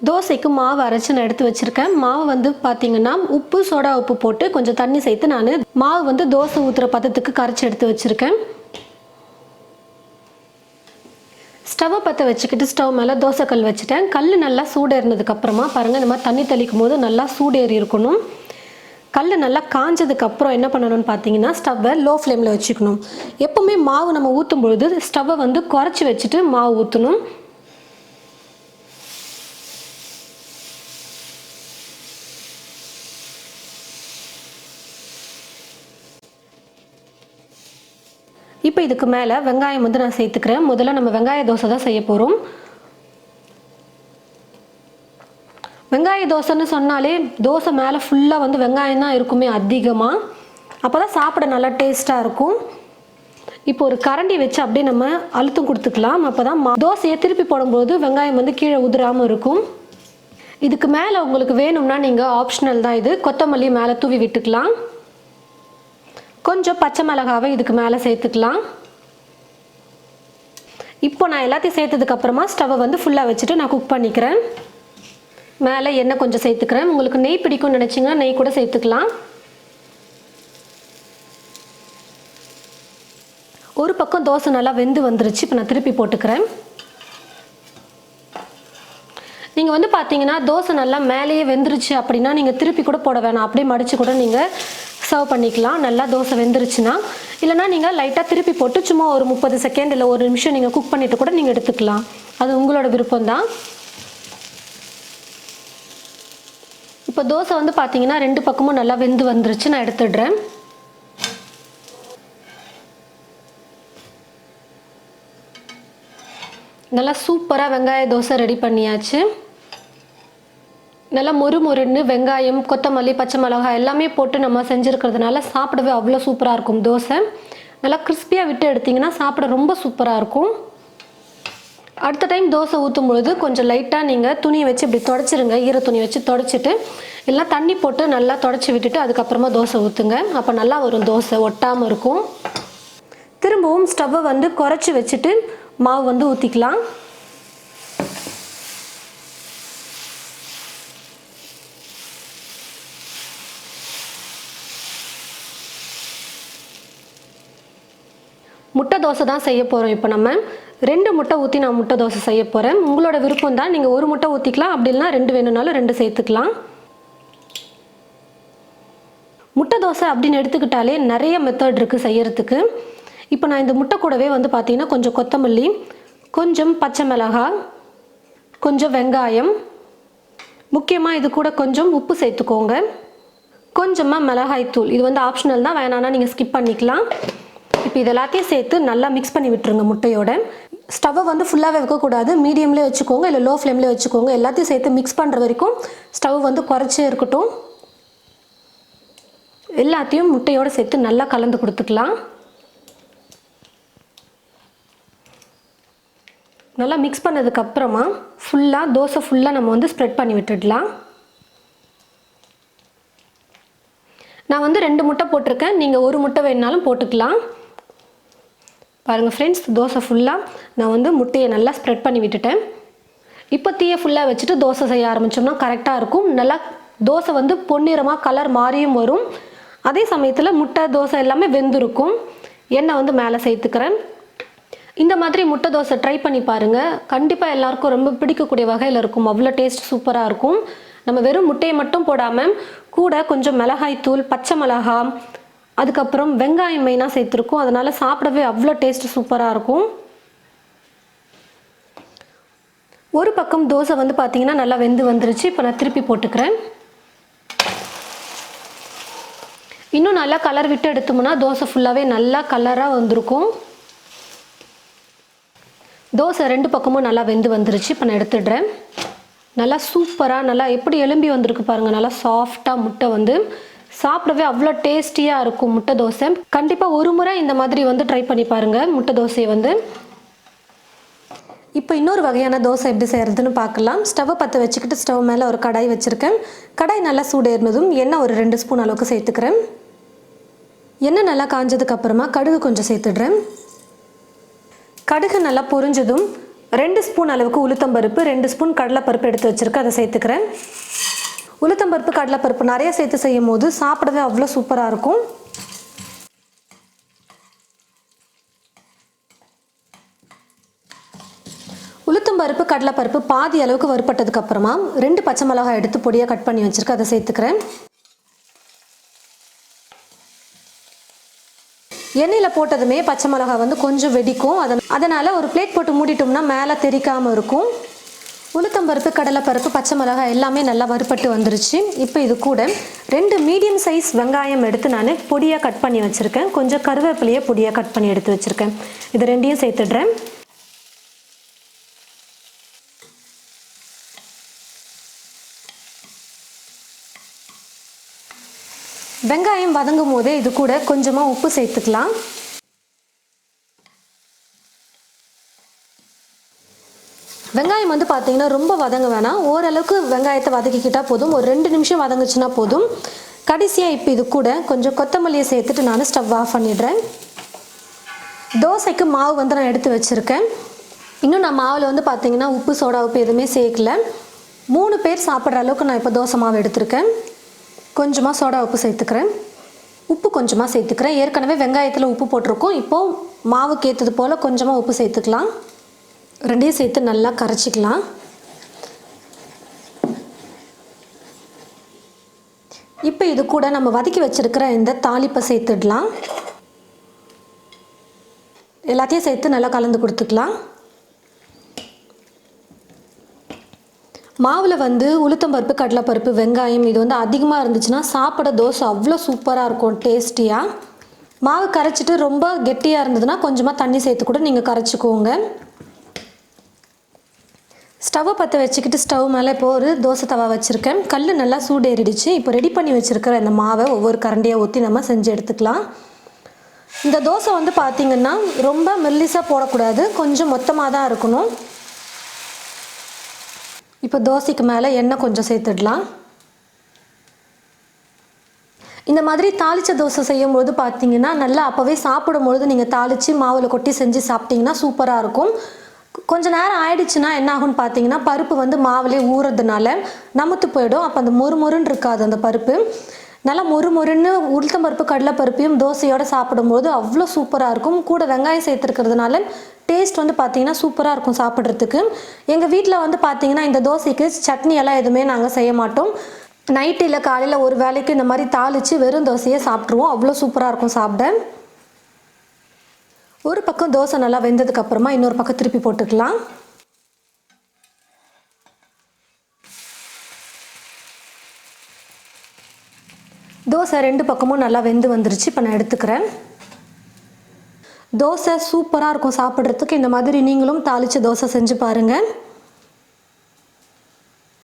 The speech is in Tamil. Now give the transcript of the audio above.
தோசைக்கு மாவு அரைச்சு நான் எடுத்து வச்சுருக்கேன். மாவு வந்து பார்த்தீங்கன்னா உப்பு சோடா உப்பு போட்டு கொஞ்சம் தண்ணி சேர்த்து நான் மாவு வந்து தோசை ஊற்றுற பதத்துக்கு கரைச்சி எடுத்து வச்சுருக்கேன். ஸ்டவ்வை பற்ற வச்சுக்கிட்டு ஸ்டவ் மேலே தோசைக்கல் வச்சுட்டேன். கல் நல்லா சூடேறினதுக்கப்புறமா பாருங்கள், இந்த மாதிரி தண்ணி தெளிக்கும் போது நல்லா சூடேறி இருக்கணும். கல் நல்லா காஞ்சதுக்கப்புறம் என்ன பண்ணணும்னு பார்த்தீங்கன்னா ஸ்டவ்வை லோ ஃப்ளேமில் வச்சுக்கணும். எப்போவுமே மாவு நம்ம ஊற்றும் பொழுது ஸ்டவ்வை வந்து குறைச்சி வச்சுட்டு மாவு ஊற்றணும். இப்போ இதுக்கு மேலே வெங்காயம் வந்து நான் சேர்த்துக்கிறேன். முதல்ல நம்ம வெங்காய தோசை தான் செய்ய போகிறோம். வெங்காய தோசைன்னு சொன்னாலே தோசை மேலே ஃபுல்லாக வந்து வெங்காயம் தான் இருக்குமே அதிகமாக. அப்போ தான் சாப்பிட நல்லா டேஸ்ட்டாக இருக்கும். இப்போ ஒரு கரண்டி வச்சு அப்படியே நம்ம அழுத்தம் கொடுத்துக்கலாம். அப்போ தான் தோசையை திருப்பி போடும்போது வெங்காயம் வந்து கீழே உதிராமல் இருக்கும். இதுக்கு மேலே உங்களுக்கு வேணும்னா நீங்கள் ஆப்ஷனல் தான், இது கொத்தமல்லி மேலே தூவி விட்டுக்கலாம். கொஞ்சம் பச்சை மிளகாவை இதுக்கு மேலே சேர்த்துக்கலாம். இப்போ நான் எல்லாத்தையும் சேர்த்ததுக்கப்புறமா ஸ்டவ்வை வந்து ஃபுல்லாக வச்சுட்டு நான் குக் பண்ணிக்கிறேன். மேலே எண்ணெய் கொஞ்சம் சேர்த்துக்கிறேன். உங்களுக்கு நெய் பிடிக்கும்னு நினச்சிங்கன்னா நெய் கூட சேர்த்துக்கலாம். ஒரு பக்கம் தோசை நல்லா வெந்து வந்துருச்சு. இப்போ நான் திருப்பி போட்டுக்கிறேன். நீங்கள் வந்து பார்த்தீங்கன்னா தோசை நல்லா மேலேயே வெந்துருச்சு அப்படின்னா நீங்கள் திருப்பி கூட போட வேணாம், அப்படியே மடித்து கூட நீங்கள் சர்வ் பண்ணிக்கலாம். நல்லா தோசை வெந்துருச்சுன்னா. இல்லைனா நீங்கள் லைட்டாக திருப்பி போட்டு சும்மா ஒரு 30 செகண்ட் இல்லை 1 நிமிஷம் நீங்கள் குக் பண்ணிவிட்டு கூட நீங்கள் எடுத்துக்கலாம். அது உங்களோட விருப்பம்தான். இப்போ தோசை வந்து பார்த்தீங்கன்னா 2 பக்கமும் நல்லா வெந்து வந்துருச்சு. நான் எடுத்துடுறேன். நல்லா சூப்பராக வெங்காய தோசை ரெடி பண்ணியாச்சு. நல்லா மொறுன்னு வெங்காயம், கொத்தமல்லி, பச்சை மிளகாய் எல்லாமே போட்டு நம்ம செஞ்சுருக்கிறதுனால சாப்பிடவே அவ்வளோ சூப்பராக இருக்கும். தோசை நல்லா கிறிஸ்பியாக விட்டு எடுத்திங்கன்னா சாப்பிட ரொம்ப சூப்பராக இருக்கும். அடுத்த டைம் தோசை ஊற்றும் பொழுது கொஞ்சம் லைட்டாக நீங்கள் துணியை வச்சு இப்படி தொடச்சிருங்க. ஈர துணி வச்சு தொடச்சிட்டு இல்லை தண்ணி போட்டு நல்லா தொடச்சி விட்டுட்டு அதுக்கப்புறமா தோசை ஊற்றுங்க. அப்போ நல்லா வரும், தோசை ஒட்டாமல் இருக்கும். திரும்பவும் ஸ்டவ்வை வந்து குறைச்சி வச்சுட்டு மாவு வந்து ஊற்றிக்கலாம். முட்டை தோசை தான் செய்ய போகிறோம். இப்போ நம்ம 2 முட்டை ஊற்றி நான் முட்டை தோசை செய்ய போகிறேன். உங்களோட விருப்பம் தான், நீங்கள் 1 முட்டை ஊற்றிக்கலாம். அப்படி இல்லைனா 2 வேணும்னாலும் 2 சேர்த்துக்கலாம். முட்டை தோசை அப்படின்னு எடுத்துக்கிட்டாலே நிறைய மெத்தட் இருக்குது செய்யறதுக்கு. இப்போ நான் இந்த முட்டை கூடவே வந்து பார்த்தீங்கன்னா கொஞ்சம் கொத்தமல்லி, கொஞ்சம் பச்சை மிளகாய், கொஞ்சம் வெங்காயம், முக்கியமாக இது கூட கொஞ்சம் உப்பு சேர்த்துக்கோங்க. கொஞ்சமாக மிளகாய் தூள், இது வந்து ஆப்ஷனல் தான், வேணான்னா நீங்கள் ஸ்கிப் பண்ணிக்கலாம். இப்போ இது எல்லாத்தையும் சேர்த்து நல்லா மிக்ஸ் பண்ணி விட்டுருங்க முட்டையோட. ஸ்டவ்வை வந்து ஃபுல்லாகவே வைக்கக்கூடாது, மீடியம்லேயே வச்சுக்கோங்க, இல்லை லோ ஃப்ளேம்லேயே வச்சுக்கோங்க. எல்லாத்தையும் சேர்த்து மிக்ஸ் பண்ணுற வரைக்கும் ஸ்டவ் வந்து குறைச்சே இருக்கட்டும். எல்லாத்தையும் முட்டையோடு சேர்த்து நல்லா கலந்து கொடுத்துக்கலாம். நல்லா மிக்ஸ் பண்ணதுக்கப்புறமா ஃபுல்லாக தோசை ஃபுல்லாக நம்ம வந்து ஸ்ப்ரெட் பண்ணி விட்டுடலாம். நான் வந்து 2 முட்டை போட்டிருக்கேன், நீங்கள் 1 முட்டை வேணுனாலும் போட்டுக்கலாம். பாருங்கள் ஃப்ரெண்ட்ஸ், தோசை ஃபுல்லாக நான் வந்து முட்டையை நல்லா ஸ்ப்ரெட் பண்ணி விட்டுட்டேன். இப்போ தீயை ஃபுல்லாக வச்சுட்டு தோசை செய்ய ஆரம்பித்தோம்னா கரெக்டாக இருக்கும். நல்லா தோசை வந்து பொன்னிறமாக கலர் மாறியும் வரும். அதே சமயத்தில் முட்டை தோசை எல்லாமே வெந்திருக்கும். எண்ணெய் வந்து மேலே சேர்த்துக்கிறேன். இந்த மாதிரி முட்டை தோசை ட்ரை பண்ணி பாருங்கள். கண்டிப்பாக எல்லாருக்கும் ரொம்ப பிடிக்கக்கூடிய வகையில் இருக்கும். அவ்வளோ டேஸ்ட் சூப்பராக இருக்கும். நம்ம வெறும் முட்டையை மட்டும் போடாமல் கூட கொஞ்சம் மிளகாய் தூள், பச்சை மிளகாய், அதுக்கப்புறம் வெங்காயம் மெயினாக சேர்த்துருக்கும். அதனால் சாப்பிடவே அவ்வளோ டேஸ்ட் சூப்பராக இருக்கும். ஒரு பக்கம் தோசை வந்து பார்த்திங்கன்னா நல்லா வெந்து வந்துருச்சு. இப்போ நான் திருப்பி போட்டுக்கிறேன். இன்னும் நல்லா கலர் விட்டு எடுத்தோம்னா தோசை ஃபுல்லாகவே நல்லா கலராக வந்திருக்கும். தோசை 2 பக்கமும் நல்லா வெந்து வந்துருச்சு. இப்போ நான் எடுத்துடுறேன். நல்லா சூப்பராக நல்லா எப்படி எலும்பி வந்திருக்கு பாருங்கள். நல்லா சாஃப்டாக முட்டை வந்து சாப்பிடவே அவ்வளோ டேஸ்டியாக இருக்கும் முட்டை தோசை. கண்டிப்பாக ஒரு முறை இந்த மாதிரி வந்து ட்ரை பண்ணி பாருங்கள் முட்டை தோசையை வந்து. இப்போ இன்னொரு வகையான தோசை எப்படி செய்கிறதுன்னு பார்க்கலாம். ஸ்டவ்வை பற்ற வச்சுக்கிட்டு ஸ்டவ் மேலே ஒரு கடாய் வச்சுருக்கேன். கடாய் நல்லா சூடேறினதும் எண்ணெய் ஒரு 2 ஸ்பூன் அளவுக்கு சேர்த்துக்கிறேன். எண்ணெய் நல்லா காஞ்சதுக்கப்புறமா கடுகு கொஞ்சம் சேர்த்துடுறேன். கடுகு நல்லா பொரிஞ்சதும் 2 ஸ்பூன் அளவுக்கு உளுத்தம்பருப்பு, 2 ஸ்பூன் கடலைப்பருப்பு எடுத்து வச்சுருக்கேன், அதை சேர்த்துக்கிறேன். உளுத்தம்பருப்பு கடலைப்பருப்பு நிறைய சேர்த்து செய்யும் போது சாப்பிடவே அவ்வளோ சூப்பராக இருக்கும். உளுத்தம்பருப்பு கடலைப்பருப்பு பாதி அளவுக்கு வறுப்பட்டதுக்கு அப்புறமா 2 பச்சை மிளகாய் எடுத்து பொடியாக கட் பண்ணி வச்சுருக்கேன், அதை சேர்த்துக்கிறேன். எண்ணெயில் போட்டதுமே பச்சை மிளகாய் வந்து கொஞ்சம் வெடிக்கும். அதனால் ஒரு பிளேட் போட்டு மூடிட்டோம்னா மேலே தெறிக்காமல் இருக்கும். உளுத்தம்பருப்பு கடலைப்பருப்பு பச்சை மிளகாய் எல்லாமே நல்லா வறுப்பட்டு வந்துருச்சு. இப்போ இது கூட 2 மீடியம் சைஸ் வெங்காயம் எடுத்து நான் பொடியாக கட் பண்ணி வச்சுருக்கேன். கொஞ்சம் கருவேப்பிலையை பொடியாக கட் பண்ணி எடுத்து வச்சுருக்கேன். இது ரெண்டையும் சேர்த்துடுறேன். வெங்காயம் வதங்கும் போதே இது கூட கொஞ்சமாக உப்பு சேர்த்துக்கலாம். வெங்காயம் வந்து பார்த்தீங்கன்னா ரொம்ப வதங்க வேணாம், ஓரளவுக்கு வெங்காயத்தை வதக்கிக்கிட்டால் போதும். ஒரு 2 நிமிஷம் வதங்குச்சுன்னா போதும். கடைசியாக இப்போ இது கூட கொஞ்சம் கொத்தமல்லியை சேர்த்துட்டு நான் ஸ்டவ் ஆஃப் பண்ணிடுறேன். தோசைக்கு மாவு வந்து நான் எடுத்து வச்சுருக்கேன். இன்னும் நான் மாவில் வந்து பார்த்தீங்கன்னா உப்பு சோடா உப்பு எதுவுமே சேர்க்கல. 3 பேர் சாப்பிட்ற அளவுக்கு நான் இப்போ தோசை மாவு எடுத்திருக்கேன். கொஞ்சமாக சோடா உப்பு சேர்த்துக்கிறேன். உப்பு கொஞ்சமாக சேர்த்துக்கிறேன். ஏற்கனவே வெங்காயத்தில் உப்பு போட்டிருக்கோம். இப்போது மாவுக்கு ஏற்றது போல் கொஞ்சமாக உப்பு சேர்த்துக்கலாம். ரெண்டையும் சேர்த்து நல்லா கரைச்சிக்கலாம். இப்போ இது கூட நம்ம வதக்கி வச்சுருக்கிற இந்த தாளிப்பை சேர்த்துடலாம். எல்லாத்தையும் சேர்த்து நல்லா கலந்து கொடுத்துக்கலாம். மாவில் வந்து உளுத்தம்பருப்பு கடலைப்பருப்பு வெங்காயம் இது வந்து அதிகமாக இருந்துச்சுன்னா சாப்பிட தோசை அவ்வளோ சூப்பராக இருக்கும், டேஸ்டியாக. மாவு கரைச்சிட்டு ரொம்ப கெட்டியாக இருந்ததுன்னா கொஞ்சமாக தண்ணி சேர்த்து கூட நீங்கள் கரைச்சிக்கோங்க. ஸ்டவ்வை பற்ற வச்சுக்கிட்டு ஸ்டவ் மேலே இப்போ ஒரு தோசை தவா வச்சுருக்கேன். கல் நல்லா சூடேறிடுச்சு. இப்போ ரெடி பண்ணி வச்சுருக்கிற இந்த மாவை ஒவ்வொரு கரண்டியாக ஊற்றி நம்ம செஞ்சு எடுத்துக்கலாம். இந்த தோசை வந்து பார்த்திங்கன்னா ரொம்ப மெல்லிசாக போடக்கூடாது, கொஞ்சம் மொத்தமாக தான் இருக்கணும். இப்போ தோசைக்கு மேலே எண்ணெய் கொஞ்சம் சேர்த்துடலாம். இந்த மாதிரி தாளித்த தோசை செய்யும்போது பார்த்திங்கன்னா நல்லா அப்போவே சாப்பிடும்பொழுது நீங்கள் தாளித்து மாவில் கொட்டி செஞ்சு சாப்பிட்டிங்கன்னா சூப்பராக இருக்கும். கொஞ்சம் நேரம் ஆயிடுச்சுன்னா என்ன ஆகும்னு பார்த்தீங்கன்னா பருப்பு வந்து மாவிலே ஊறுறதுனால நமுத்து போயிடும். அப்போ அந்த மொறுமொறுன்னு இருக்காது அந்த பருப்பு. நல்லா மொறுமொறுன்னு உளுத்தம்பருப்பு கடலைப்பருப்பையும் தோசையோடு சாப்பிடும்போது அவ்வளோ சூப்பராக இருக்கும். கூட வெங்காயம் சேர்த்துருக்கிறதுனால டேஸ்ட் வந்து பார்த்திங்கன்னா சூப்பராக இருக்கும் சாப்பிட்றதுக்கு. எங்கள் வீட்டில் வந்து பார்த்திங்கன்னா இந்த தோசைக்கு சட்னி எல்லாம் எதுவுமே நாங்கள் செய்ய மாட்டோம். நைட்டு இல்லை காலையில் ஒரு வேளைக்கு இந்த மாதிரி தாளித்து வெறும் தோசையே சாப்பிட்ருவோம். அவ்வளோ சூப்பராக இருக்கும் சாப்பிட. ஒரு பக்கம் தோசை நல்லா வெந்ததுக்கப்புறமா இன்னொரு பக்கம் திருப்பி போட்டுக்கலாம். தோசை 2 பக்கமும் நல்லா வெந்து வந்துருச்சு. இப்போ நான் எடுத்துக்கிறேன். தோசை சூப்பராக இருக்கும் சாப்பிட்றதுக்கு. இந்த மாதிரி நீங்களும் தாளித்த தோசை செஞ்சு பாருங்கள்.